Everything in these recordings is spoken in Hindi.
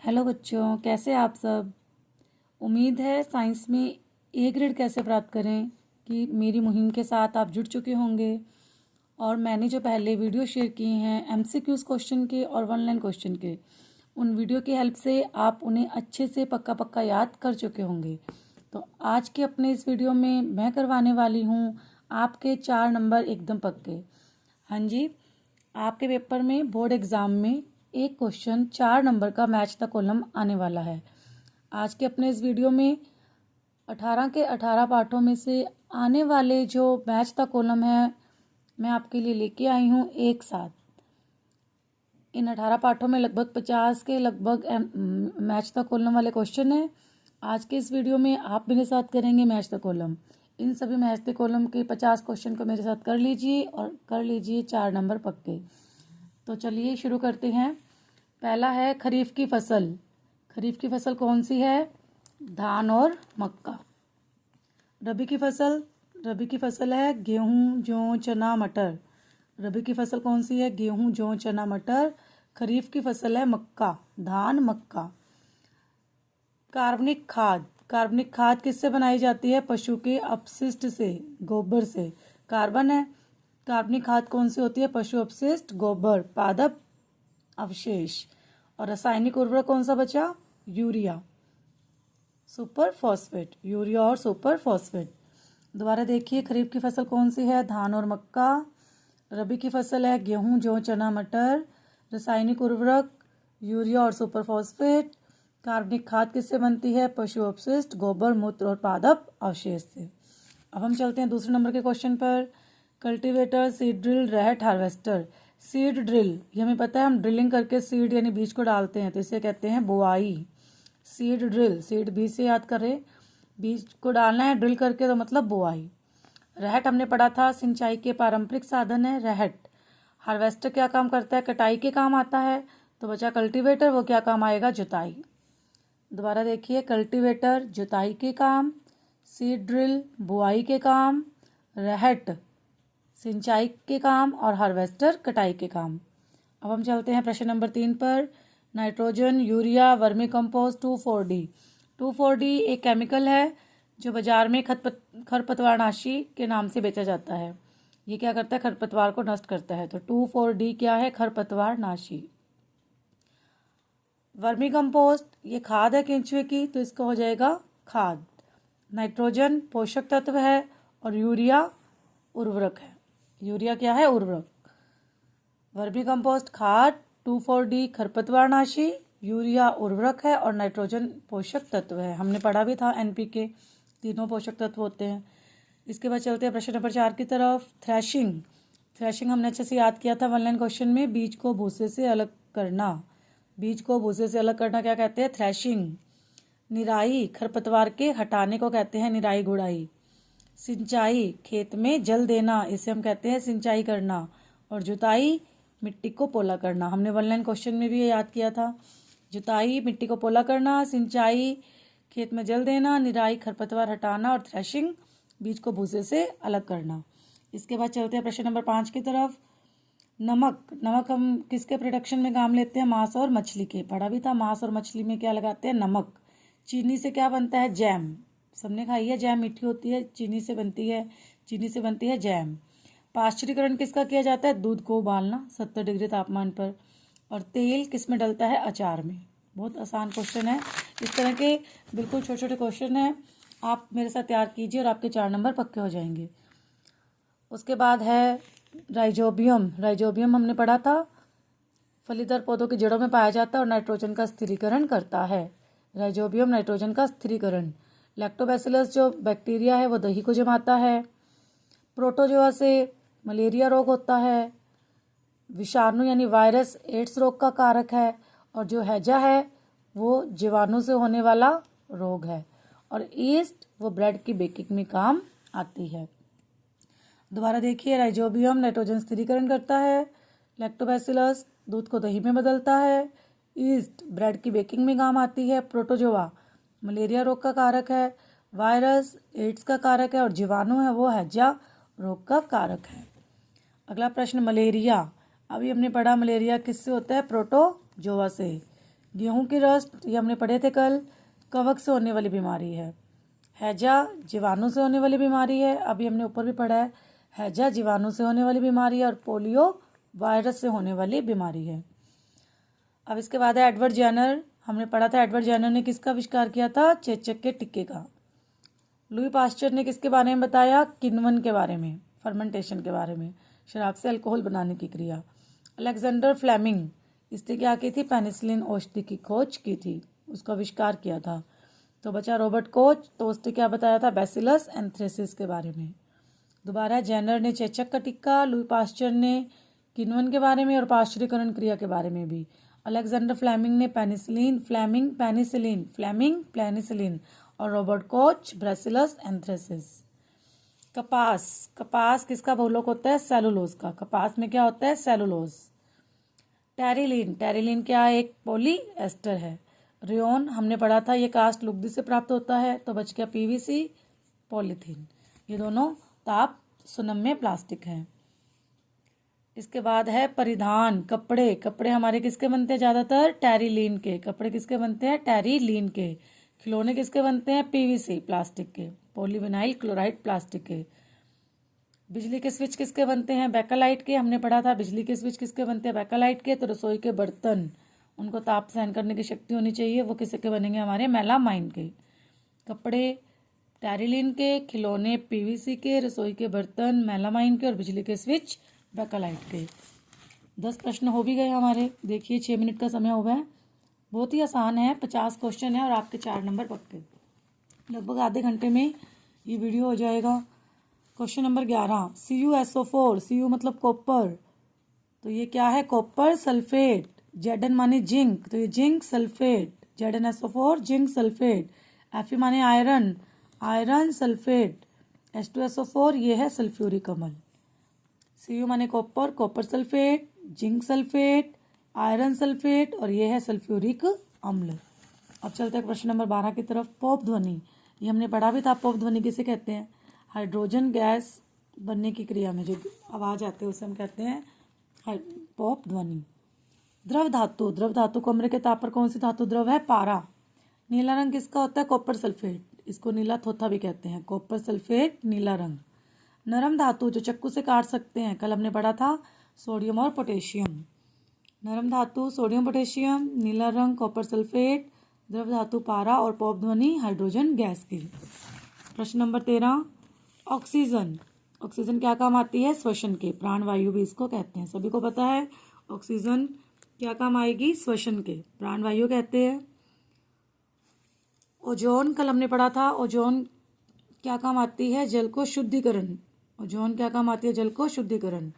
हेलो बच्चों, कैसे आप सब। उम्मीद है साइंस में ए ग्रेड कैसे प्राप्त करें कि मेरी मुहिम के साथ आप जुड़ चुके होंगे। और मैंने जो पहले वीडियो शेयर किए हैं एमसीक्यूज क्वेश्चन के और वन लाइन क्वेश्चन के, उन वीडियो की हेल्प से आप उन्हें अच्छे से पक्का पक्का याद कर चुके होंगे। तो आज के अपने इस वीडियो में मैं करवाने वाली हूँ आपके 4 नंबर एकदम पक्के। हाँ जी, आपके पेपर में बोर्ड एग्ज़ाम में एक क्वेश्चन 4 नंबर का मैच द कॉलम आने वाला है। आज के अपने इस वीडियो में 18 के 18 पाठों में से आने वाले जो मैच द कॉलम है मैं आपके लिए लेके आई हूँ एक साथ। इन 18 पाठों में लगभग 50 के लगभग मैच द कॉलम वाले क्वेश्चन हैं। आज के इस वीडियो में आप मेरे साथ करेंगे मैच द कॉलम। इन सभी मैच द कॉलम के 50 क्वेश्चन को मेरे साथ कर लीजिए और कर लीजिए 4 नंबर पक्के। तो चलिए शुरू करते हैं। पहला है खरीफ की फसल। खरीफ की फसल कौन सी है? धान और मक्का। रबी की फसल, रबी की फसल है गेहूं, जौ, चना, मटर। रबी की फसल कौन सी है? गेहूं, जौ, चना, मटर। खरीफ की फसल है मक्का, धान, मक्का। कार्बनिक खाद, कार्बनिक खाद किससे बनाई जाती है? पशु के अपशिष्ट से, गोबर से। कार्बन है, कार्बनिक खाद कौन सी होती है? पशु अपशिष्ट, गोबर, पादप अवशेष। और रासायनिक उर्वरक कौन सा बचा? Urea, super phosphate. यूरिया और सुपर फॉस्फेट। दोबारा देखिए, खरीफ की फसल कौन सी है? धान और मक्का। रबी की फसल है गेहूं, जौ, चना, मटर। रासायनिक उर्वरक यूरिया और सुपर फॉस्फेट। कार्बनिक खाद किससे बनती है? पशु अपशिष्ट, गोबर, मूत्र और पादप अवशेष से। अब हम चलते हैं दूसरे नंबर के क्वेश्चन पर। कल्टीवेटर, सीड ड्रिल, रहट, हार्वेस्टर। सीड ड्रिल, ये हमें पता है, हम ड्रिलिंग करके सीड यानी बीज को डालते हैं तो इसे कहते हैं बुआई। सीड ड्रिल, सीड बीज से याद करें, बीज को डालना है ड्रिल करके तो मतलब बुआई। रहट हमने पढ़ा था, सिंचाई के पारंपरिक साधन है रहट। हार्वेस्टर क्या काम करता है? कटाई के काम आता है। तो बचा कल्टीवेटर, वो क्या काम आएगा? जुताई। दोबारा देखिए, कल्टीवेटर जुताई के काम, सीड ड्रिल बुआई के काम, रहट सिंचाई के काम और हार्वेस्टर कटाई के काम। अब हम चलते हैं प्रश्न नंबर 3 पर। Nitrogen, urea, vermi compost, 2,4-D। 2,4-D एक केमिकल है जो बाजार में खरपतवारनाशी के नाम से बेचा जाता है। ये क्या करता है? खरपतवार को नष्ट करता है। तो 2,4-D क्या है? खरपतवारनाशी। वर्मी कंपोस्ट ये खाद है केंचुए की, तो इसका हो जाएगा खाद। नाइट्रोजन पोषक तत्व है और यूरिया उर्वरक है। यूरिया क्या है? उर्वरक। वर्मी कंपोस्ट खाद, 2,4-D खरपतवारनाशी, यूरिया उर्वरक है और नाइट्रोजन पोषक तत्व है। हमने पढ़ा भी था एनपीके, तीनों पोषक तत्व होते हैं। इसके बाद चलते हैं प्रश्न नंबर 4 की तरफ। थ्रेशिंग, थ्रेशिंग हमने अच्छे से याद किया था वन लाइन क्वेश्चन में। बीज को भूसे से अलग करना, बीज को भूसे से अलग करना क्या कहते हैं? थ्रेशिंग। निराई, खरपतवार के हटाने को कहते हैं निराई गुड़ाई। सिंचाई, खेत में जल देना, इसे हम कहते हैं सिंचाई करना। और जुताई, मिट्टी को पोला करना। हमने वन लाइन क्वेश्चन में भी ये याद किया था। जुताई, मिट्टी को पोला करना, सिंचाई, खेत में जल देना, निराई, खरपतवार हटाना और थ्रेशिंग, बीज को भूसे से अलग करना। इसके बाद चलते हैं प्रश्न नंबर 5 की तरफ। नमक, नमक हम किसके प्रोडक्शन में काम लेते हैं? मांस और मछली के। पढ़ा भी था, मांस और मछली में क्या लगाते हैं? नमक। चीनी से क्या बनता है? जैम। सबने खाई है जैम, मीठी होती है, चीनी से बनती है, चीनी से बनती है जैम। पाश्चुरीकरण किसका किया जाता है? दूध को उबालना 70 डिग्री तापमान पर। और तेल किस में डलता है? अचार में। बहुत आसान क्वेश्चन है। इस तरह के बिल्कुल छोटे छोटे क्वेश्चन हैं, आप मेरे साथ तैयार कीजिए और आपके 4 नंबर पक्के हो जाएंगे। उसके बाद है राइजोबियम। राइजोबियम हमने पढ़ा था, फलीदार पौधों की जड़ों में पाया जाता है और नाइट्रोजन का स्थिरीकरण करता है। राइजोबियम नाइट्रोजन का स्थिरीकरण। लैक्टोबैसिलस जो बैक्टीरिया है वो दही को जमाता है। प्रोटोजोआ से मलेरिया रोग होता है। विषाणु यानी वायरस एड्स रोग का कारक है। और जो हैजा है वो जीवाणु से होने वाला रोग है। और ईस्ट वो ब्रेड की बेकिंग में काम आती है। दोबारा देखिए, राइजोबियम नाइट्रोजन स्थिरीकरण करता है। लैक्टोबैसिलस दूध को दही में बदलता है। ईस्ट ब्रेड की बेकिंग में काम आती है। प्रोटोजोआ मलेरिया रोग का कारक है। वायरस एड्स का कारक है और जीवाणु है वो हैजा रोग का कारक है। अगला प्रश्न, मलेरिया। अभी हमने पढ़ा मलेरिया किससे होता है? प्रोटोजोआ से। गेहूं की रस्ट, ये हमने पढ़े थे कल, कवक से होने वाली बीमारी है। हैजा जीवाणु से होने वाली बीमारी है, अभी हमने ऊपर भी पढ़ा है। हैजा जीवाणु से होने वाली बीमारी है और पोलियो वायरस से होने वाली बीमारी है। अब इसके बाद है एडवर्ड जेनर, हमने पढ़ा था एडवर्ड जेनर ने किसका आविष्कार किया था? चेचक के टिक्के का। लुई पास्चर ने किसके बारे में बताया? किण्वन के बारे में, फर्मेंटेशन के बारे में, शराब से अल्कोहल बनाने की क्रिया। अलेक्जेंडर फ्लेमिंग, इसने क्या की थी? पेनिसिलिन औषधि की खोज की थी, उसका आविष्कार किया था। तो बचा रॉबर्ट कोच, तो उसने क्या बताया था? बैसिलस एंथ्रेसिस के बारे में। दोबारा जेनर ने चेचक का टिक्का, लुई पास्चर ने किण्वन के बारे में और पाश्चुरीकरण क्रिया के बारे में भी। अलेक्जेंडर फ्लेमिंग ने पेनिसिलिन और रॉबर्ट कोच ब्रासिलस एंथ्रेसिस। कपास किसका बहुलक होता है? सेलुलोज का। कपास में क्या होता है? सेलुलोज। टेरिलीन क्या है? एक पॉली एस्टर है। रेयोन हमने पढ़ा था, ये कास्ट लुगदी से प्राप्त होता है। तो बच गया पीवीसी, पॉलीथीन, ये दोनों ताप सुनम्य प्लास्टिक हैं। इसके बाद है परिधान, कपड़े हमारे किसके बनते हैं? ज़्यादातर टेरिलीन के। कपड़े किसके बनते हैं? टेरिलीन के। खिलौने किसके बनते हैं? पीवीसी प्लास्टिक के, पॉलीविनाइल क्लोराइड प्लास्टिक के। बिजली के स्विच किसके बनते हैं? बैकलाइट के। हमने पढ़ा था बिजली के स्विच किसके बनते हैं? बैकलाइट के। तो रसोई के बर्तन, उनको ताप सहन करने की शक्ति होनी चाहिए, वो किसके बनेंगे? हमारे मेलामाइन के। कपड़े टेरिलीन के, खिलौने पीवीसी के, रसोई के बर्तन मेलामाइन के और बिजली के स्विच बैकलाइट के। 10 प्रश्न हो भी गए हमारे। देखिए 6 मिनट का समय हो गया है, बहुत ही आसान है। 50 क्वेश्चन है और आपके 4 नंबर पक्के। लगभग आधे घंटे में ये वीडियो हो जाएगा। क्वेश्चन नंबर 11, CuSO4, Cu मतलब कॉपर, तो ये क्या है? Copper sulphate. Zn माने जिंक, तो ये zinc sulphate, ZnSO4 zinc sulphate. Fe माने आयरन, आयरन सल्फेट। H2SO4 ये है सल्फ्यूरिक अम्ल। Cu माने copper, copper sulphate, zinc sulphate, iron sulphate और ये है सल्फ्यूरिक अम्ल। अब चलते हैं प्रश्न नंबर 12 की तरफ। पोप ध्वनि, ये हमने पढ़ा भी था। पोप ध्वनि किसे कहते हैं? हाइड्रोजन गैस बनने की क्रिया में जो आवाज आती है उसे हम कहते हैं पोप ध्वनि। द्रव धातु को कमरे के ताप पर कौन सी धातु द्रव है? पारा। नीला रंग किसका होता है? कॉपर सल्फेट, इसको नीला थोथा भी कहते हैं। कॉपर सल्फेट नीला रंग। नरम धातु जो चक्कू से काट सकते हैं, कल हमने पढ़ा था सोडियम और पोटेशियम। नरम धातु सोडियम पोटेशियम, नीला रंग कॉपर सल्फेट, द्रव धातु पारा और पोप ध्वनि हाइड्रोजन गैस की। प्रश्न नंबर 13, ऑक्सीजन क्या काम आती है? श्वसन के, प्राणवायु भी इसको कहते हैं। सभी को पता है ऑक्सीजन क्या काम आएगी? श्वसन के, प्राणवायु कहते हैं। ओजोन कल हमने पढ़ा था, ओजोन क्या काम आती है? जल को शुद्धिकरण। ओजोन क्या काम आती है? जल को शुद्धिकरण।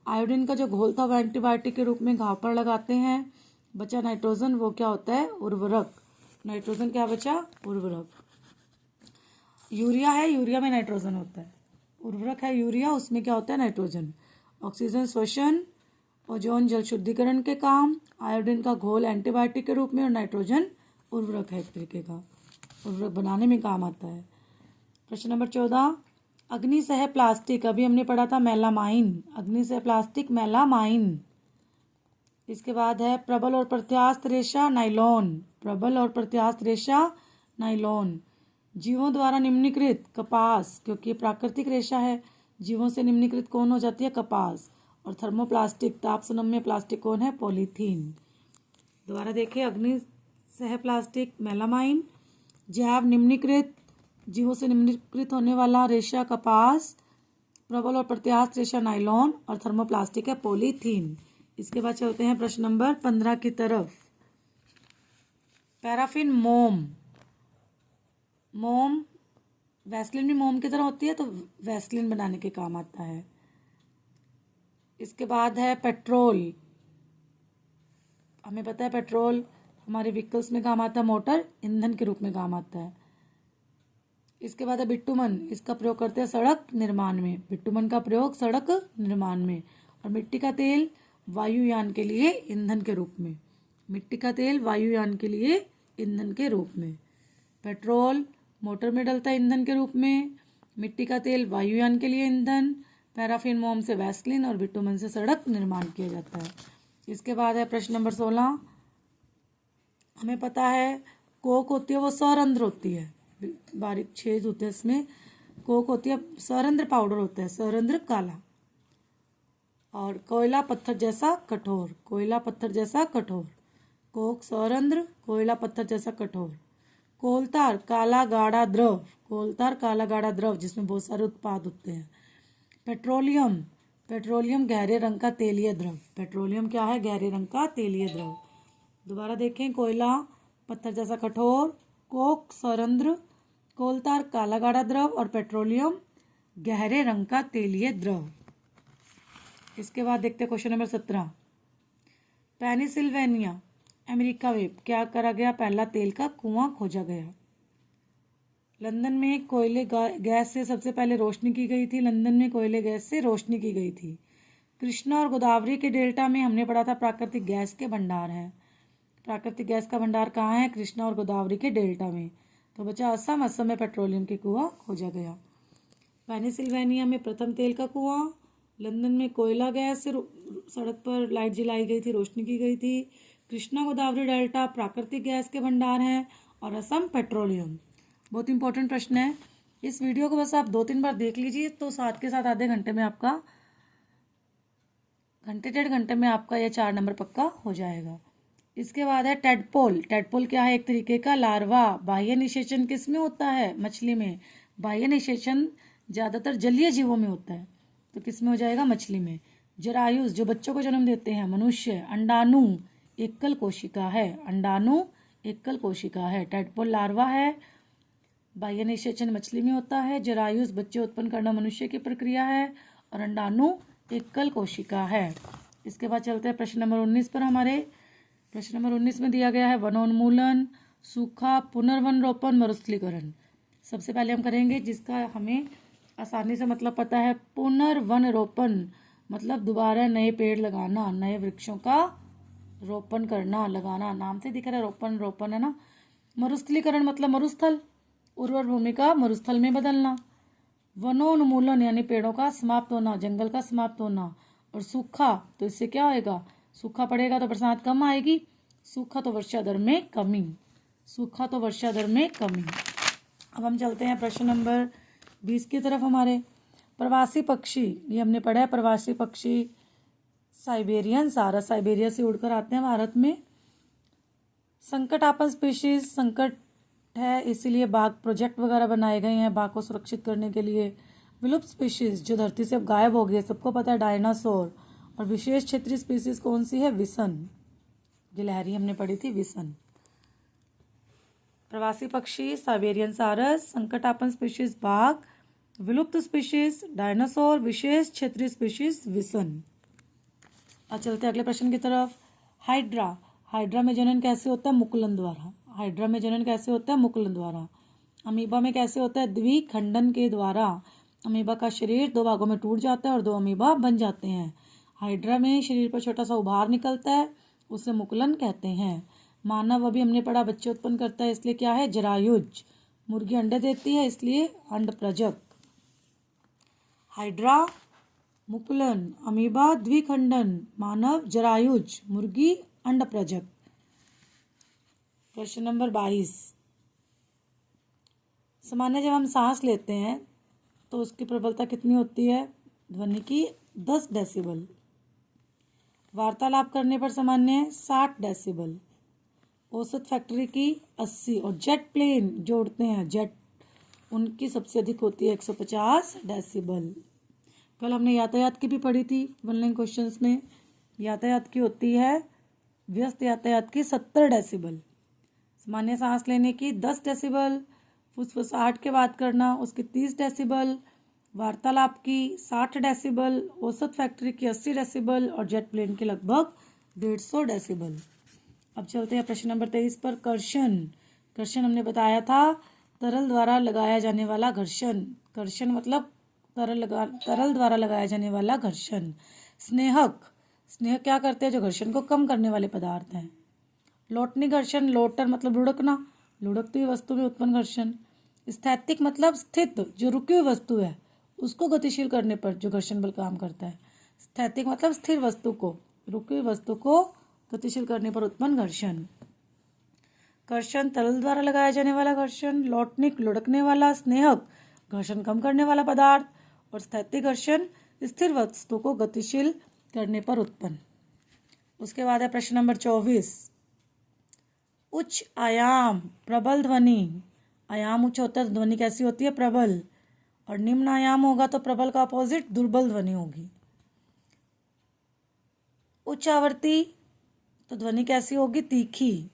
आयोडीन का जो घोल था वो एंटीबायोटिक के रूप में घाव पर लगाते हैं। बचा नाइट्रोजन, वो क्या होता है? उर्वरक। नाइट्रोजन क्या बचा? उर्वरक। यूरिया है, यूरिया में नाइट्रोजन होता है। उर्वरक है यूरिया, उसमें क्या होता है? नाइट्रोजन। ऑक्सीजन श्वसन, ओजोन जल शुद्धिकरण के काम, आयोडीन का घोल एंटीबायोटिक के रूप में और नाइट्रोजन उर्वरक है, एक तरीके का उर्वरक बनाने में काम आता है। प्रश्न नंबर 14, अग्निसह प्लास्टिक, अभी हमने पढ़ा था मेलामाइन। अग्निसह plastic melamine. इसके बाद है प्रबल और प्रत्यास्थ रेशा नाइलॉन। प्रबल और प्रत्यास्थ रेशा नाइलॉन। जीवों द्वारा निम्नीकृत कपास, क्योंकि प्राकृतिक रेशा है, जीवों से निम्नीकृत कौन हो जाती है? कपास। और थर्मोप्लास्टिक ताप सुनम्य प्लास्टिक कौन है? पॉलीथीन। दोबारा देखिए, अग्निसह प्लास्टिक मेलामाइन, जैव निम्नीकृत जीवों से निम्नीकृत होने वाला रेशा कपास, प्रबल और प्रत्यास्थ रेशा नाइलॉन और थर्मोप्लास्टिक है पॉलीथीन। इसके बाद चलते हैं प्रश्न नंबर 15 की तरफ। पैराफिन मोम वैसलीन भी मोम की तरह होती है, तो वैसलीन बनाने के काम आता है। इसके बाद है पेट्रोल। हमें पता है पेट्रोल हमारे व्हीकल्स में काम आता है, मोटर ईंधन के रूप में काम आता है। इसके बाद है बिटुमन, इसका प्रयोग करते हैं सड़क निर्माण में। बिटुमन का प्रयोग सड़क निर्माण में। और मिट्टी का तेल वायुयान के लिए ईंधन के रूप में। मिट्टी का तेल वायुयान के लिए ईंधन के रूप में। पेट्रोल मोटर में डलता है ईंधन के रूप में, मिट्टी का तेल वायुयान के लिए ईंधन, पैराफिन मोम से वैसलीन और बिटुमन से सड़क निर्माण किया जाता है। इसके बाद है प्रश्न नंबर 16, हमें पता है कोक होती है वो सरंध्र होती है, बारीक छेद होते हैं इसमें। कोक होती है, सरंध्र पाउडर होता है, सरंध्र काला। और कोयला पत्थर जैसा कठोर, कोयला पत्थर जैसा कठोर। कोक सरंध्र, कोयला पत्थर जैसा कठोर। कोलतार काला गाढ़ा द्रव, कोलतार काला गाढ़ा द्रव जिसमें बहुत सारे उत्पाद होते हैं। पेट्रोलियम, पेट्रोलियम गहरे रंग का तेलीय द्रव, पेट्रोलियम क्या है? गहरे रंग का तेलीय द्रव। दोबारा देखें, कोयला पत्थर जैसा कठोर, कोक सरंध्र, कोलतार काला गाढ़ा द्रव और पेट्रोलियम गहरे रंग का तेलीय द्रव। इसके बाद देखते हैं क्वेश्चन नंबर 17। पेनिसिल्वेनिया अमेरिका में क्या करा गया? पहला तेल का कुआं खोजा गया। लंदन में कोयले गैस से सबसे पहले रोशनी की गई थी, लंदन में कोयले गैस से रोशनी की गई थी। कृष्णा और गोदावरी के डेल्टा में हमने पढ़ा था प्राकृतिक गैस के भंडार हैं। प्राकृतिक गैस का भंडार कहाँ है? कृष्णा और गोदावरी के डेल्टा में। तो बचा असम, असम में पेट्रोलियम के कुआं खोजा गया। पेनिसिल्वेनिया में प्रथम तेल का कुआं, लंदन में कोयला गैस से सड़क पर लाइट जलाई गई थी, रोशनी की गई थी। कृष्णा गोदावरी डेल्टा प्राकृतिक गैस के भंडार हैं और असम पेट्रोलियम। बहुत इंपॉर्टेंट प्रश्न है। इस वीडियो को बस आप 2-3 बार देख लीजिए तो साथ के साथ आधे घंटे में आपका, घंटे 1.5 घंटे में आपका ये 4 नंबर पक्का हो जाएगा। इसके बाद है टेडपोल। टेडपोल क्या है? एक तरीके का लार्वा। बाह्य निषेचन किस में होता है? मछली में। बाह्य निषेचन ज़्यादातर जलीय जीवों में होता है, तो किस में हो जाएगा? मछली में। जरायुज जो बच्चों को जन्म देते हैं, मनुष्य। अंडाणु एकल कोशिका है, अंडाणु एकल कोशिका है। टेडपोल लार्वा है, बाह्य निषेचन मछली में होता है। जरायुज बच्चे उत्पन्न करना मनुष्य की प्रक्रिया है और अंडाणु एकल कोशिका है। इसके बाद चलते हैं प्रश्न नंबर 19 पर। हमारे प्रश्न नंबर 19 में दिया गया है वनोन्मूलन, सूखा, पुनर्वन रोपण, मरुस्थलीकरण। सबसे पहले हम करेंगे जिसका हमें आसानी से मतलब पता है। पुनर्वन रोपण मतलब दोबारा नए पेड़ लगाना, नए वृक्षों का रोपण करना, लगाना, नाम से दिख रहा है रोपण, रोपण है ना। मरुस्थलीकरण मतलब मरुस्थल, उर्वर भूमि का मरुस्थल में बदलना। वनोन्मूलन यानी पेड़ों का समाप्त होना, जंगल का समाप्त होना। और सूखा, तो इससे क्या होएगा? सूखा पड़ेगा तो बरसात कम आएगी, सूखा तो वर्षा दर में कमी, सूखा तो वर्षा दर में कमी। अब हम चलते हैं प्रश्न नंबर 20 की तरफ। हमारे प्रवासी पक्षी, ये हमने पढ़ा है। प्रवासी पक्षी साइबेरियन सारस, साइबेरिया से उड़कर आते हैं भारत में। संकटापन्न स्पीशीज, संकट है इसीलिए बाघ प्रोजेक्ट वगैरह बनाए गए हैं बाघ को सुरक्षित करने के लिए। विलुप्त स्पीशीज जो धरती से अब गायब हो गई है, सबको पता है, डायनासोर। और विशेष क्षेत्रीय स्पीशीज कौन सी है? विसन, गिलहरी हमने पढ़ी थी, विसन। प्रवासी पक्षी साइबेरियन सारस, संकटापन्न स्पीशीज बाघ, विलुप्त स्पीशीज डायनासोर, विशेष क्षेत्रीय स्पीशीज विसन। अब चलते हैं अगले प्रश्न की तरफ। हाइड्रा, हाइड्रा में जनन कैसे होता है? मुकुलन द्वारा। हाइड्रा में जनन कैसे होता है? मुकुलन द्वारा। अमीबा में कैसे होता है? द्विखंडन के द्वारा। अमीबा का शरीर 2 भागों में टूट जाता है और 2 अमीबा बन जाते हैं। हाइड्रा में शरीर पर छोटा सा उभार निकलता है, उसे मुकुलन कहते हैं। मानव, अभी हमने पढ़ा, बच्चे उत्पन्न करता है, इसलिए क्या है? जरायुज। मुर्गी अंडे देती है, इसलिए अंडप्रजक। हाइड्रा मुकुलन, अमीबा द्विखंडन, मानव जरायुज, मुर्गी अंडप्रजक। प्रश्न नंबर 22। सामान्य जब हम सांस लेते हैं तो उसकी प्रबलता कितनी होती है? ध्वनि की 10 डेसिबल। वार्तालाप करने पर सामान्य 60 डेसिबल। औसत फैक्ट्री की 80। और जेट प्लेन जो उड़ते हैं, जेट, उनकी सबसे अधिक होती है 150 डेसिबल। कल हमने यातायात की भी पढ़ी थी वन लाइन क्वेश्चंस में। यातायात की होती है, व्यस्त यातायात की 70 डेसिबल। सामान्य सांस लेने की 10 डेसिबल। फुसफुसाहट के बात करना उसकी 30 डेसिबल। वार्तालाप की 60 डेसिबल। औसत फैक्ट्री की 80 डेसिबल और जेट प्लेन की लगभग 150 डेसिबल। अब चलते हैं प्रश्न नंबर 23 पर। कर्षण, कर्षण हमने बताया था तरल द्वारा लगाया जाने वाला घर्षण। कर्षण मतलब तरल द्वारा लगाया जाने वाला घर्षण। स्नेहक, स्नेहक क्या करते हैं? जो घर्षण को कम करने वाले पदार्थ हैं। लोटनी घर्षण, लोटर मतलब लुढ़कना, लुढ़कती हुई वस्तु में उत्पन्न घर्षण। स्थैतिक मतलब स्थित, जो रुकी हुई वस्तु है उसको गतिशील करने पर जो घर्षण बल काम करता है। स्थैतिक मतलब स्थिर वस्तु को, रुकी हुई वस्तु को गतिशील करने पर उत्पन्न घर्षण। कर्षण तरल द्वारा लगाया जाने वाला घर्षण, लौटनिक लुढ़कने वाला, स्नेहक घर्षण कम करने वाला पदार्थ, और स्थैतिक घर्षण स्थिर वस्तु को गतिशील करने पर उत्पन्न। उसके बाद है प्रश्न नंबर 24। उच्च आयाम प्रबल ध्वनि, आयाम उच्च होता है तो ध्वनि कैसी होती है? प्रबल। और निम्न आयाम होगा तो प्रबल का अपोजिट दुर्बल ध्वनि होगी। उच्च आवृत्ति तो ध्वनि कैसी होगी? तीखी।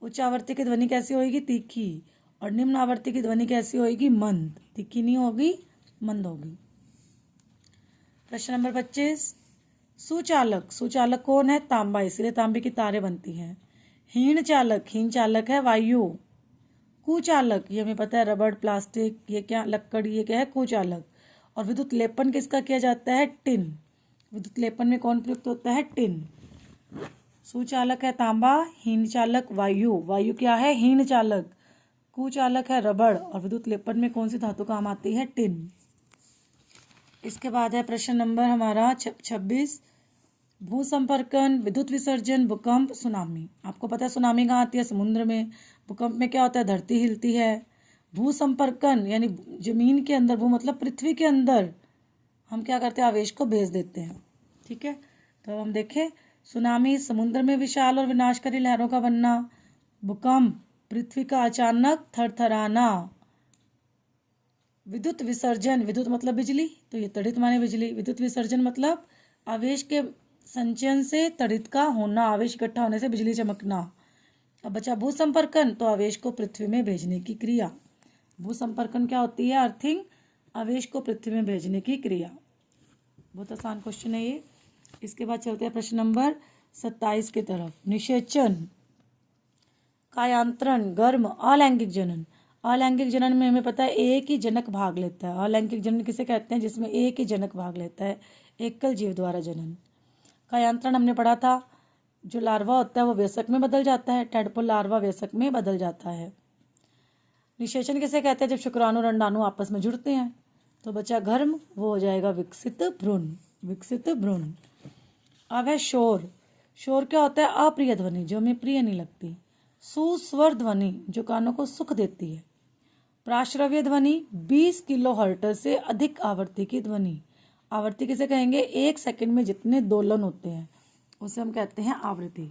उच्च आवृत्ति की ध्वनि कैसी होगी? तीखी। और निम्न आवृत्ति की ध्वनि कैसी होगी? मंद। तीखी नहीं होगी, मंद होगी। प्रश्न नंबर 25। सुचालक, सुचालक कौन है? तांबा, इसलिए तांबे की तारें बनती हैं। हीन चालक, हीन चालक है वायु। कुचालक, ये हमें पता है रबड़, प्लास्टिक, ये क्या? लक्कड़, ये क्या है? कुचालक। और विद्युत लेपन किसका किया जाता है? टिन। विद्युत लेपन में कौन प्रयुक्त होता है? टिन। सुचालक है तांबा, हीन चालक वायु, वायु क्या है? हीन चालक। कुचालक है रबड़, और विद्युत लेपन में कौन सी धातु काम आती है? टिन। इसके बाद है प्रश्न नंबर हमारा 26। भूसंपर्कन, विद्युत विसर्जन, भूकंप, सुनामी। आपको पता है सुनामी कहाँ आती है? समुद्र में। भूकंप में क्या होता है? धरती हिलती है। भूसंपर्कन यानी जमीन के अंदर, भू मतलब पृथ्वी के अंदर हम क्या करते हैं? आवेश को भेज देते हैं। ठीक है, तो हम देखें, सुनामी समुद्र में विशाल और विनाशकारी लहरों का बनना। भूकंप पृथ्वी का अचानक थरथराना। विद्युत विसर्जन, विद्युत मतलब बिजली, तो ये तड़ित माने बिजली। विद्युत विसर्जन मतलब आवेश के संचयन से तड़ित का होना, आवेश इकट्ठा होने से बिजली चमकना। अब बचा भूसंपर्कन, तो आवेश को पृथ्वी में भेजने की क्रिया। भूसंपर्कन क्या होती है? अर्थिंग, आवेश को पृथ्वी में भेजने की क्रिया। बहुत आसान क्वेश्चन है ये। इसके बाद चलते हैं प्रश्न नंबर 27 की तरफ। निषेचन, कायांतरण, गर्म, अलैंगिक जनन। अलैंगिक जनन में हमें पता है एक ही जनक भाग लेता है। अलैंगिक जनन किसे कहते हैं? जिसमें एक ही जनक भाग लेता है, एकल जीव द्वारा जनन। कायांतरण हमने पढ़ा था, जो लार्वा होता है वो वयस्क में बदल जाता है। टैडपोल लार्वा वयस्क में बदल जाता है। निषेचन किसे कहते हैं? जब शुक्राणु और अंडाणु आपस में जुड़ते हैं। तो बचा गर्म, वो हो जाएगा विकसित भ्रूण, विकसित भ्रूण। अब है शोर। शोर क्या होता है? अप्रिय ध्वनि, जो हमें प्रिय नहीं लगती। सुस्वर ध्वनि, जो कानों को सुख देती है। प्राश्रव्य ध्वनि 20 किलोहर्ट्ज से अधिक आवृत्ति की ध्वनि। आवृत्ति किसे कहेंगे? 1 सेकंड में जितने दोलन होते हैं उसे हम कहते हैं आवृत्ति।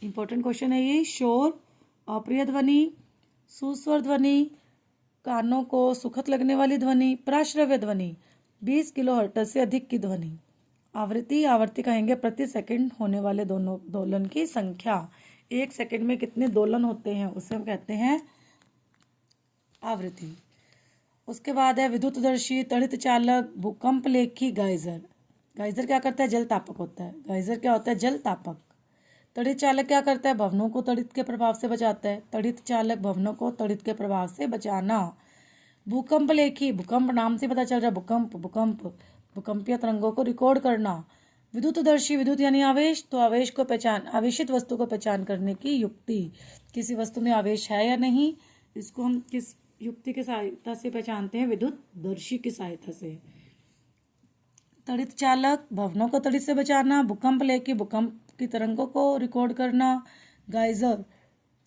इंपॉर्टेंट क्वेश्चन है ये। शोर, अप्रिय ध्वनि, सुस्वर ध्वनि, कानों को सुखद लगने वाली ध्वनि, प्राश्रव्य ध्वनि, 20 किलोहर्ट्ज से अधिक की ध्वनि। आवृत्ति, आवृत्ति कहेंगे प्रति सेकंड होने वाले दोनों दोलन की संख्या। 1 सेकंड में कितने दोलन होते हैं उसे हम कहते हैं आवृत्ति। उसके बाद है विद्युतदर्शी, तड़ित चालक, भूकंप लेखी, गाइजर। गाइजर क्या करता है? जल तापक होता है। गाइजर क्या होता है? जल तापक। तड़ित चालक क्या करता है? भवनों को तड़ित के प्रभाव से बचाता है। तड़ित चालक भवनों को तड़ित के प्रभाव से बचाना। भूकंप लेखी, भूकंप नाम से पता चल रहा है भूकंप, भूकंप भूकंपीय तरंगों को रिकॉर्ड करना। विद्युतदर्शी, विद्युत यानी आवेश, तो आवेश को पहचान, आवेशित वस्तु को पहचान करने की युक्ति। किसी वस्तु में आवेश है या नहीं, इसको हम किस युक्ति की सहायता से पहचानते हैं? विद्युतदर्शी की सहायता से। तड़ित चालक, भवनों को तड़ित से बचाना। भूकंप लेखी, भूकंप की तरंगों को रिकॉर्ड करना। गाइजर,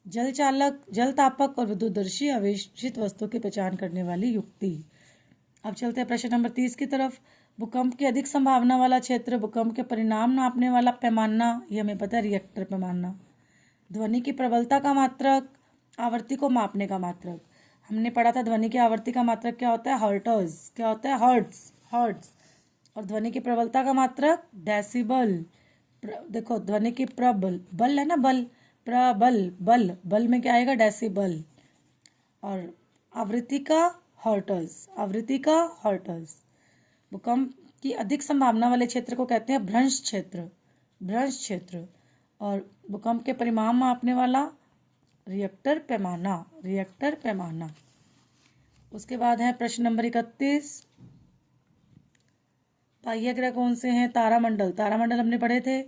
जल चालक, जल तापक। और विद्युतदर्शी, आवेशित वस्तु की पहचान करने वाली युक्ति। अब चलते हैं प्रश्न नंबर 30 की तरफ। भूकंप की अधिक संभावना वाला क्षेत्र, भूकंप के परिणाम नापने वाला पैमाना, ये हमें पता है रिएक्टर पैमाना। ध्वनि की प्रबलता का मात्रक, आवृत्ति को मापने का मात्रक। हमने पढ़ा था ध्वनि की आवृत्ति का मात्रक क्या होता है? हर्ट्ज। क्या होता है? Hertz, hertz. और ध्वनि की प्रबलता का मात्रक डेसिबल। देखो ध्वनि की प्रबल, बल है ना, बल, प्रबल, बल, बल में क्या आएगा? डेसिबल। और आवृत्ति का हर्ट्ज, आवृत्ति का हर्ट्ज। भूकंप की अधिक संभावना वाले क्षेत्र को कहते हैं भ्रंश क्षेत्र, भ्रंश क्षेत्र। और भूकंप के परिमाण मापने वाला रिएक्टर पैमाना, रिएक्टर पैमाना। उसके बाद है प्रश्न नंबर 31। बाह्य ग्रह कौन से हैं? तारामंडल, तारामंडल हमने पढ़े थे।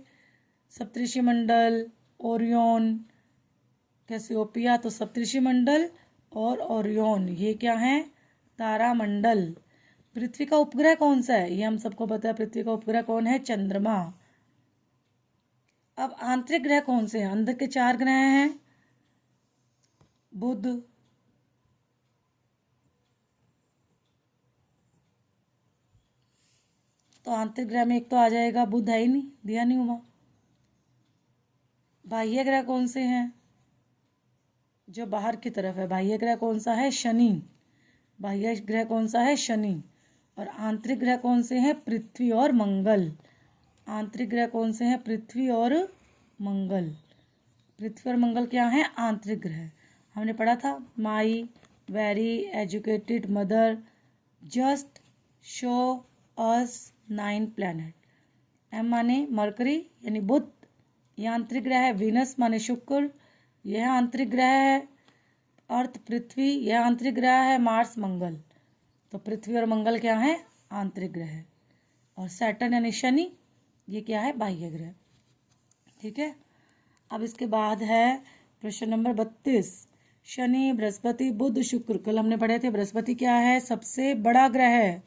सप्तऋषि मंडल, ओरियन, कैसियोपिया, तो सप्तऋषि मंडल और ओरियन ये क्या है? तारामंडल। पृथ्वी का उपग्रह कौन सा है? ये हम सबको पता है, पृथ्वी का उपग्रह कौन है? चंद्रमा। अब आंतरिक ग्रह कौन से हैं? अंदर के 4 ग्रह हैं बुध, तो आंतरिक ग्रह में एक तो आ जाएगा, बुध है ही नहीं, दिया नहीं हुआ। बाह्य ग्रह कौन से हैं? जो बाहर की तरफ है, बाह्य ग्रह कौन सा है? शनि। बाह्य ग्रह कौन सा है? शनि। और आंतरिक ग्रह कौन से हैं? पृथ्वी और मंगल। आंतरिक ग्रह कौन से हैं? पृथ्वी और मंगल। पृथ्वी और मंगल क्या है? आंतरिक ग्रह। हमने पढ़ा था, my very educated mother just show us 9 planet. M माने मरकरी यानी बुध, यह आंतरिक ग्रह है। वीनस माने शुक्र, यह आंतरिक ग्रह है। अर्थ पृथ्वी, यह आंतरिक ग्रह है। मार्स मंगल। तो पृथ्वी और मंगल क्या है? आंतरिक ग्रह। और सैटर्न यानी शनि, ये क्या है? बाह्य ग्रह। ठीक है। अब इसके बाद है प्रश्न नंबर 32। शनि, बृहस्पति, बुध, शुक्र। कल हमने पढ़े थे बृहस्पति क्या है? सबसे बड़ा ग्रह है।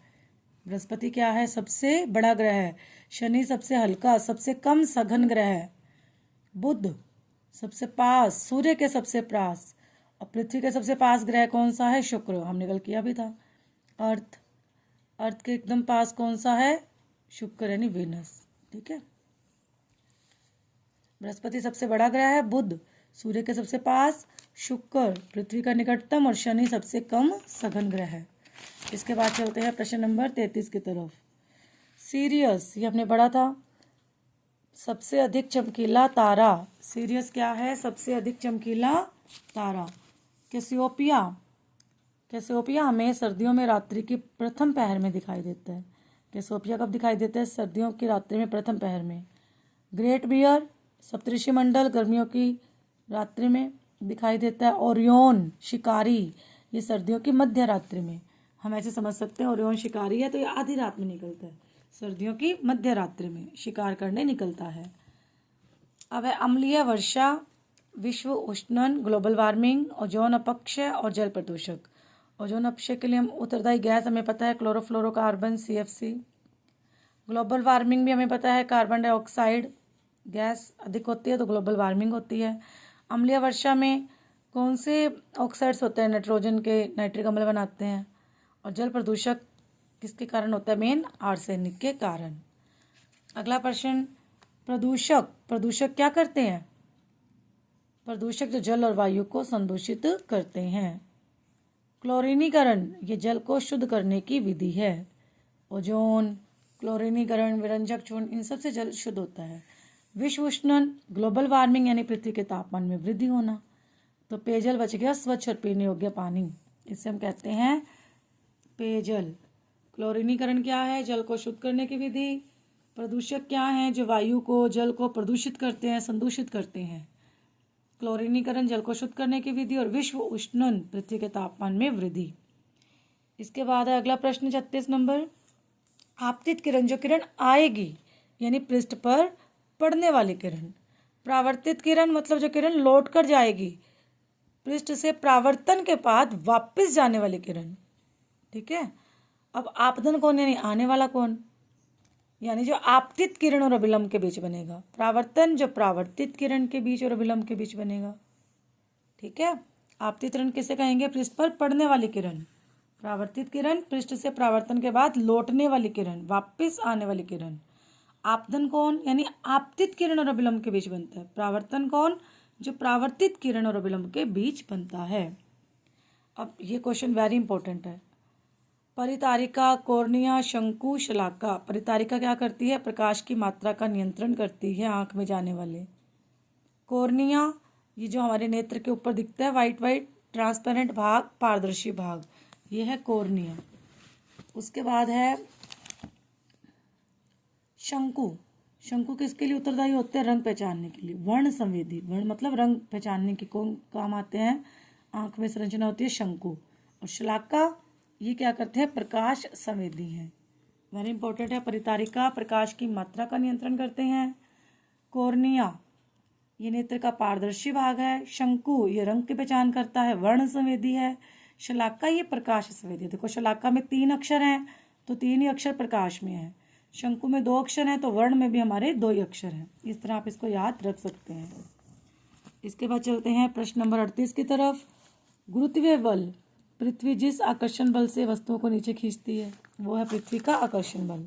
बृहस्पति क्या है? सबसे बड़ा ग्रह है। शनि सबसे हल्का, सबसे कम सघन ग्रह है। बुध सबसे पास, सूर्य के सबसे पास। और पृथ्वी के सबसे पास ग्रह कौन सा है? शुक्र। हमने कल किया भी था। अर्थ के एकदम पास कौन सा है? शुक्र यानी वीनस। ठीक है। बृहस्पति सबसे बड़ा ग्रह है, बुध सूर्य के सबसे पास, शुक्र पृथ्वी का निकटतम और शनि सबसे कम सघन ग्रह है। इसके बाद चलते हैं प्रश्न नंबर 33 की तरफ। सीरियस, ये हमने पढ़ा था, सबसे अधिक चमकीला तारा। सीरियस क्या है? सबसे अधिक चमकीला तारा। कैसियोपिया, कैसियोपिया हमें सर्दियों में रात्रि की प्रथम पहर में दिखाई देता है। कैसियोपिया कब दिखाई देता है? सर्दियों की रात्रि में, प्रथम पहर में। ग्रेट बियर सप्तऋषि मंडल गर्मियों की रात्रि में दिखाई देता है। ओरियन शिकारी, ये सर्दियों की मध्य रात्रि में। हम ऐसे समझ सकते हैं ओरियन शिकारी है तो ये आधी रात में निकलता है, सर्दियों की मध्य रात्रि में शिकार करने निकलता है। अब है अम्लीय वर्षा, विश्व उष्णन, ग्लोबल वार्मिंग, ओजोन अपक्षय और जल प्रदूषक। ओजोन अपक्षय के लिए हम उत्तरदायी गैस हमें पता है क्लोरोफ्लोरोकार्बन CFC। ग्लोबल वार्मिंग भी हमें पता है कार्बन डाइऑक्साइड गैस अधिक होती है तो ग्लोबल वार्मिंग होती है। अम्लीय वर्षा में कौन से ऑक्साइड्स होते हैं? नाइट्रोजन के, नाइट्रिक अम्ल बनाते हैं। और जल प्रदूषक किसके कारण होता है? मेन आर्सेनिक के कारण। अगला प्रश्न, प्रदूषक, प्रदूषक क्या करते हैं? प्रदूषक जो जल और वायु को संदूषित करते हैं। क्लोरीनीकरण, ये जल को शुद्ध करने की विधि है। ओजोन, क्लोरीनीकरण, विरंजक चूर्ण, इन सब से जल शुद्ध होता है। विश्व उष्णन, ग्लोबल वार्मिंग यानी पृथ्वी के तापमान में वृद्धि होना। तो पेयजल बच गया स्वच्छ और पीने योग्य पानी, इसे हम कहते हैं पेयजल। क्लोरीनीकरण क्या है? जल को शुद्ध करने की विधि। प्रदूषक क्या है? जो वायु को, जल को प्रदूषित करते हैं, संदूषित करते हैं। क्लोरीनीकरण जल को शुद्ध करने की विधि और विश्व उष्णन पृथ्वी के तापमान में वृद्धि। इसके बाद है अगला प्रश्न 36 नंबर। आपतित किरण, जो किरण आएगी यानी पृष्ठ पर पड़ने वाली किरण। प्रावर्तित किरण मतलब जो किरण लौट कर जाएगी, पृष्ठ से प्रावर्तन के बाद वापस जाने वाली किरण। ठीक है। अब आपतन कौन यानी आने वाला कौन? यानी जो आपतित किरण और अभिलंब के बीच बनेगा। प्रावर्तन जो प्रावर्तित किरण के बीच और अभिलंब के बीच बनेगा। ठीक है। आपतित किरण किसे कहेंगे? पृष्ठ पर पड़ने वाली किरण। प्रावर्तित किरण पृष्ठ से प्रावर्तन के बाद लौटने वाली किरण, वापस आने वाली किरण। आपतन कौन? यानी आपतित किरण और अभिलंब के बीच बनता है। प्रावर्तन कौन? जो प्रावर्तित किरण और अभिलंब के बीच बनता है। अब ये क्वेश्चन वेरी इंपॉर्टेंट है। परितारिका, कॉर्निया, शंकु, शलाका। परितारिका क्या करती है? प्रकाश की मात्रा का नियंत्रण करती है आंख में जाने वाले। कॉर्निया, ये जो हमारे नेत्र के ऊपर दिखता है वाइट वाइट ट्रांसपेरेंट भाग, पारदर्शी भाग, ये है कॉर्निया। उसके बाद है शंकु। शंकु किसके लिए उत्तरदायी होते हैं? रंग पहचानने के लिए। वर्ण संवेदी, वर्ण मतलब रंग पहचानने के कौन काम आते हैं? आंख में संरचना होती है शंकु। और शलाका, ये क्या करते हैं? प्रकाश संवेदी हैं। वेरी इंपॉर्टेंट है। परितारिका प्रकाश की मात्रा का नियंत्रण करते हैं। कॉर्निया, ये नेत्र का पारदर्शी भाग है। शंकु, ये रंग की पहचान करता है, वर्ण संवेदी है। शलाका, ये प्रकाश संवेदी। देखो शलाका में 3 अक्षर हैं तो 3 ही अक्षर प्रकाश में है। शंकु में 2 अक्षर हैं तो वर्ण में भी हमारे 2 ही अक्षर हैं। इस तरह आप इसको याद रख सकते हैं। इसके बाद चलते हैं प्रश्न नंबर 38 की तरफ। गुरुत्वीय बल, पृथ्वी जिस आकर्षण बल से वस्तुओं को नीचे खींचती है वो है पृथ्वी का आकर्षण बल।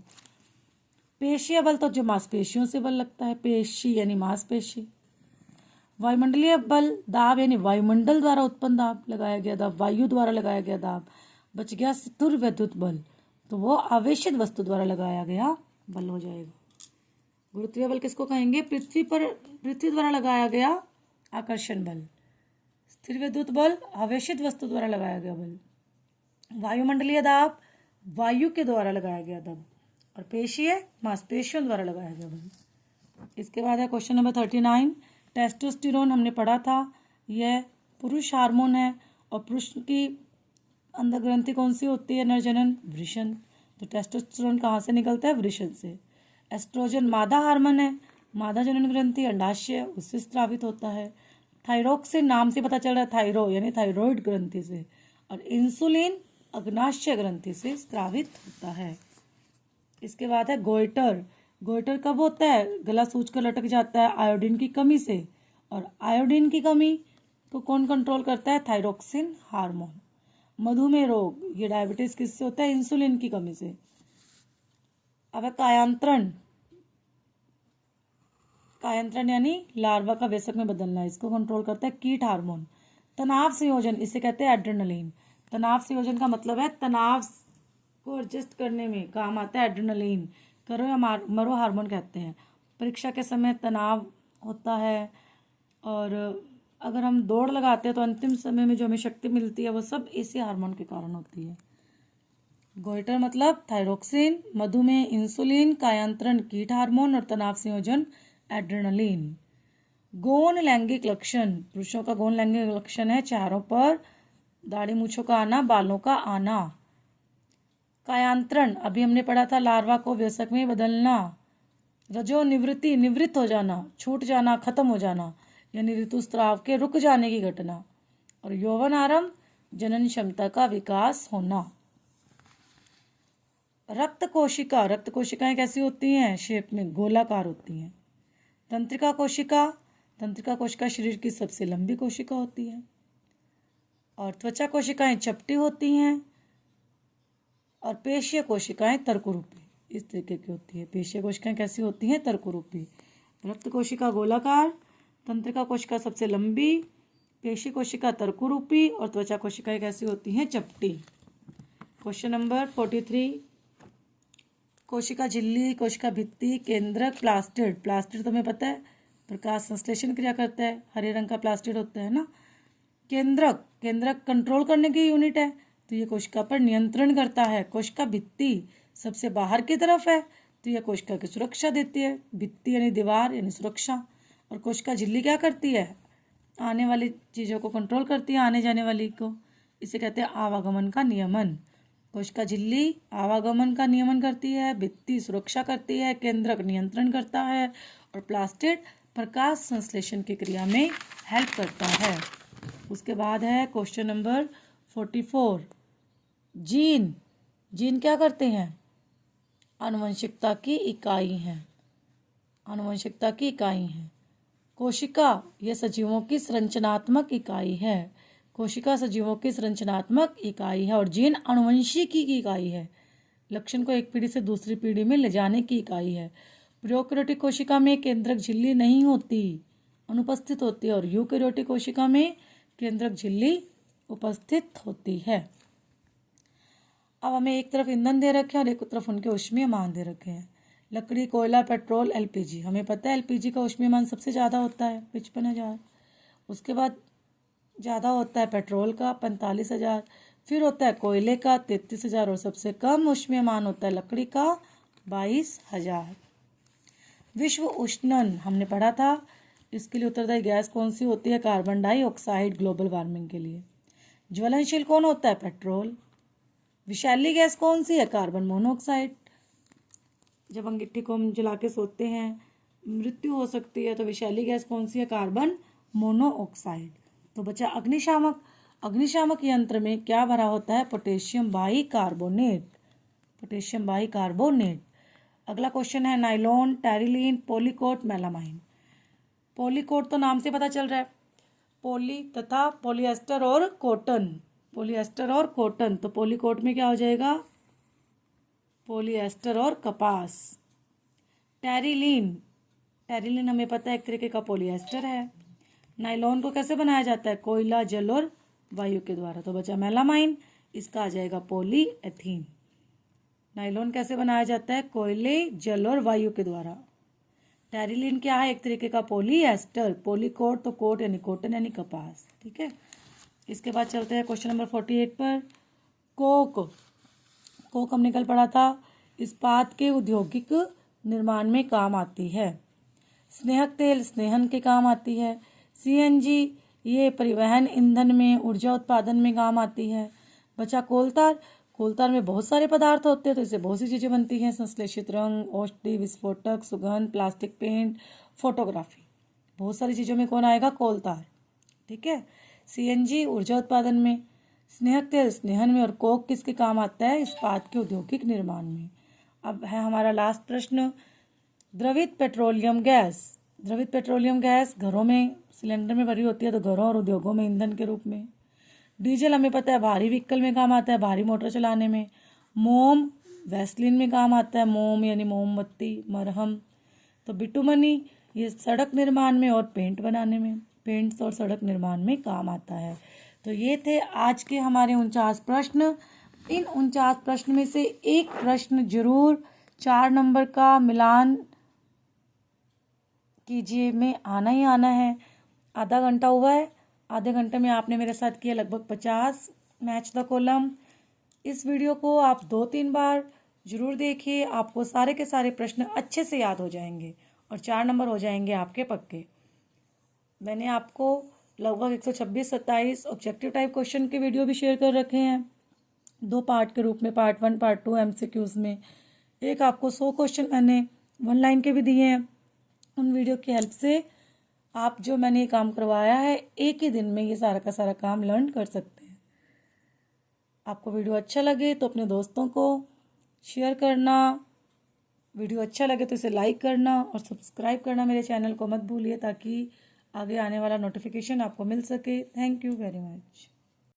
पेशीय बल तो जो मांसपेशियों से बल लगता है, पेशी यानी मांसपेशी। वायुमंडलीय बल, दाब यानी वायुमंडल द्वारा उत्पन्न दाब, लगाया गया दाब, वायु द्वारा लगाया गया दाब। बच गया स्थिर विद्युत बल, तो वो आवेशित वस्तु द्वारा लगाया गया बल हो जाएगा। गुरुत्वीय बल किसको कहेंगे? पृथ्वी द्वारा लगाया गया आकर्षण बल। स्थिर विद्युत बल, आवेशित वस्तु द्वारा लगाया गया बल। वायुमंडलीय दाब, वायु के द्वारा लगाया गया दाब। और पेशीय, मांसपेशियों द्वारा लगाया गया बल। इसके बाद है क्वेश्चन नंबर 39। टेस्टोस्टेरोन हमने पढ़ा था, यह पुरुष हार्मोन है और पुरुष की अंदर ग्रंथि कौन सी होती है? नरजनन, वृषण। तो टेस्टोस्टेरोन कहाँ से निकलता है? वृषण से। एस्ट्रोजन मादा हार्मोन है, मादा जनन ग्रंथि अंडाशय उससे स्रावित होता है। थायरोक्सिन नाम से पता चल रहा है, थायरो यानी थायरॉइड ग्रंथि से। और इंसुलिन अग्नाशय ग्रंथि से स्रावित होता है। इसके बाद है गोइटर। गोइटर कब होता है? गला सूजकर लटक जाता है आयोडीन की कमी से। और आयोडीन की कमी को कौन कंट्रोल करता है? Thyroxine hormone. मधुमेह रोग, ये डायबिटीज किससे होता है? इंसुलिन की कमी से। अब है कायांतरण। कायांतरण यानी लार्वा का वयस्क में बदलना, इसको कंट्रोल करता है कीट हार्मोन। तनाव संयोजन, इसे कहते हैं एड्रेनलिन। तनाव संयोजन का मतलब है तनाव को एडजस्ट करने में काम आता है एड्रेनलिन। करो या मरो हार्मोन कहते हैं। परीक्षा के समय तनाव होता है और अगर हम दौड़ लगाते हैं तो अंतिम समय में जो हमें शक्ति मिलती है वो सब इसी हार्मोन के कारण होती है। गोइटर मतलब थायरोक्सिन, मधुमेह इंसुलिन, कायांतरण कीट हार्मोन और तनाव संयोजन एड्रेनलिन। गौण लैंगिक लक्षण, पुरुषों का गौण लैंगिक लक्षण है चेहरों पर दाढ़ी मूछों का आना, बालों का आना। कायांतरण अभी हमने पढ़ा था, लार्वा को वयस्क में बदलना। रजो निवृत्ति, निवृत्त हो जाना, छूट जाना, खत्म हो जाना, यानी ऋतुस्राव के रुक जाने की घटना। और यौवन आरंभ, जनन क्षमता का विकास होना। रक्त कोशिका, रक्त कोशिकाएं कैसी होती हैं? शेप में गोलाकार होती हैं। तंत्रिका कोशिका, तंत्रिका कोशिका शरीर की सबसे लंबी कोशिका होती है। और त्वचा कोशिकाएं चपटी होती हैं। और पेशीय कोशिकाएं तर्करूपी, इस तरीके की होती है। पेशीय कोशिकाएं कैसी होती हैं? तर्करूपी। रक्त कोशिका गोलाकार, तंत्रिका कोशिका सबसे लंबी, पेशी कोशिका तर्करूपी और त्वचा कोशिकाएं कैसी होती हैं? चपटी। Question number 43। कोशिका झिल्ली, कोशिका भित्ति, केंद्रक, प्लास्टिड। प्लास्टिड तुम्हें पता है प्रकाश संश्लेषण क्रिया करता है, हरे रंग का प्लास्टिड होता है ना। केंद्रक, केंद्रक कंट्रोल करने की यूनिट है, तो ये कोशिका पर नियंत्रण करता है। कोशिका भित्ति सबसे बाहर की तरफ है, तो यह कोशिका की सुरक्षा देती है। भित्ति यानी दीवार यानी सुरक्षा। और कोशिका झिल्ली क्या करती है? आने वाली चीज़ों को कंट्रोल करती है, आने जाने वाली को। इसे कहते हैं आवागमन का नियमन। कोशिका झिल्ली आवागमन का नियमन करती है, भित्ति सुरक्षा करती है, केंद्रक नियंत्रण करता है और प्लास्टिड प्रकाश संश्लेषण की क्रिया में हेल्प करता है। उसके बाद है क्वेश्चन नंबर 44। जीन, जीन क्या करते हैं? आनुवंशिकता की इकाई हैं, आनुवंशिकता की इकाई हैं। कोशिका, यह सजीवों की संरचनात्मक इकाई है। कोशिका सजीवों की संरचनात्मक इकाई है और जीन आनुवंशिकी की इकाई है। लक्षण को एक पीढ़ी से दूसरी पीढ़ी में ले जाने की इकाई है। प्रोकैरियोटिक कोशिका में केंद्रक झिल्ली नहीं होती, अनुपस्थित होती है, और यूकैरियोटिक कोशिका में केंद्रक झिल्ली उपस्थित होती है। अब हमें एक तरफ ईंधन दे रखे हैं और एक तरफ उनके ऊष्मीय मान दे रखे हैं। लकड़ी, कोयला, पेट्रोल, एलपीजी। हमें पता है एलपीजी का ऊष्मीय मान सबसे ज़्यादा होता है 55,000। उसके बाद ज़्यादा होता है पेट्रोल का 45,000, फिर होता है कोयले का 33,000 और सबसे कम ऊष्मीय मान होता है लकड़ी का 22,000। विश्व उष्णन हमने पढ़ा था, इसके लिए उत्तरदायी गैस कौन सी होती है? कार्बन डाइऑक्साइड, ग्लोबल वार्मिंग के लिए। ज्वलनशील कौन होता है? पेट्रोल। विषैली गैस कौन सी है? Carbon monoxide. जब अंगीठी को हम जला के सोते हैं मृत्यु हो सकती है, तो विषैली गैस कौन सी है? Carbon monoxide. तो बचा अग्निशामक। अग्निशामक यंत्र में क्या भरा होता है? Potassium bicarbonate, potassium bicarbonate. अगला क्वेश्चन है नाइलॉन, टेरिलीन, पॉलीकोट, मेलामाइन। पॉलीकोट तो नाम से पता चल रहा है, पॉली तथा पॉलिएस्टर और कॉटन, पॉलिएस्टर और कॉटन, तो पॉलीकोट में क्या हो जाएगा, पॉलिएस्टर और कपास। टेरिलीन, टेरिलीन हमें पता है एक तरीके का पॉलिएस्टर है। नायलॉन को कैसे बनाया जाता है, कोयला, जल और वायु के द्वारा, तो बचा मेलामाइन, इसका आ जाएगा पॉलीएथीन। नायलॉन कैसे बनाया जाता है, कोयले, जल और वायु के द्वारा। टेरिलीन क्या है, एक तरीके का पॉलीएस्टर। पॉलीकोट तो कोट यानी कॉटन यानी कपास, ठीक है। इसके बाद चलते हैं क्वेश्चन नंबर 48 पर। कोक, कोक हमने कल पढ़ा था, इस्पात के औद्योगिक निर्माण में काम आती है। स्नेहक तेल स्नेहन के काम आती है। सीएनजी ये परिवहन ईंधन में, ऊर्जा उत्पादन में काम आती है। बचा कोलतार, कोलतार में बहुत सारे पदार्थ होते हैं तो इससे बहुत सी चीज़ें बनती हैं, संश्लेषित रंग, औषधि, विस्फोटक, सुगंध, प्लास्टिक पेंट, फोटोग्राफी, बहुत सारी चीज़ों में कौन आएगा, कोलतार, ठीक है। सीएनजी ऊर्जा उत्पादन में, स्नेहक तेल स्नेहन में और कोक किसके काम आता है, इस्पात के औद्योगिक निर्माण में। अब है हमारा लास्ट प्रश्न, द्रवित पेट्रोलियम गैस, द्रवित पेट्रोलियम गैस घरों में सिलेंडर में भरी होती है तो घरों और उद्योगों में ईंधन के रूप में। डीजल हमें पता है भारी व्हीकल में काम आता है, भारी मोटर चलाने में। मोम वैसलीन में काम आता है, मोम यानी मोमबत्ती, मरहम। तो बिटुमनी ये सड़क निर्माण में और पेंट बनाने में, पेंट्स और सड़क निर्माण में काम आता है। तो ये थे आज के हमारे 49 प्रश्न। इन 49 प्रश्न में से एक प्रश्न जरूर 4 नंबर का मिलान कीजिए में आना ही आना है। आधा घंटा हुआ है, आधे घंटे में आपने मेरे साथ किया लगभग 50 मैच द कॉलम। इस वीडियो को आप 2-3 बार जरूर देखिए, आपको सारे के सारे प्रश्न अच्छे से याद हो जाएंगे और 4 नंबर हो जाएंगे आपके पक्के। मैंने आपको लगभग 126-27 ऑब्जेक्टिव टाइप क्वेश्चन के वीडियो भी शेयर कर रखे हैं 2 पार्ट के रूप में, पार्ट 1 पार्ट 2 MCQs में। एक आपको 100 क्वेश्चन मैंने 1 लाइन के भी दिए हैं। उन वीडियो की हेल्प से आप जो मैंने ये काम करवाया है एक ही दिन में ये सारा का सारा काम लर्न कर सकते हैं। आपको वीडियो अच्छा लगे तो अपने दोस्तों को शेयर करना, वीडियो अच्छा लगे तो इसे लाइक करना और सब्सक्राइब करना मेरे चैनल को मत भूलिए, ताकि आगे आने वाला नोटिफिकेशन आपको मिल सके। Thank you very much.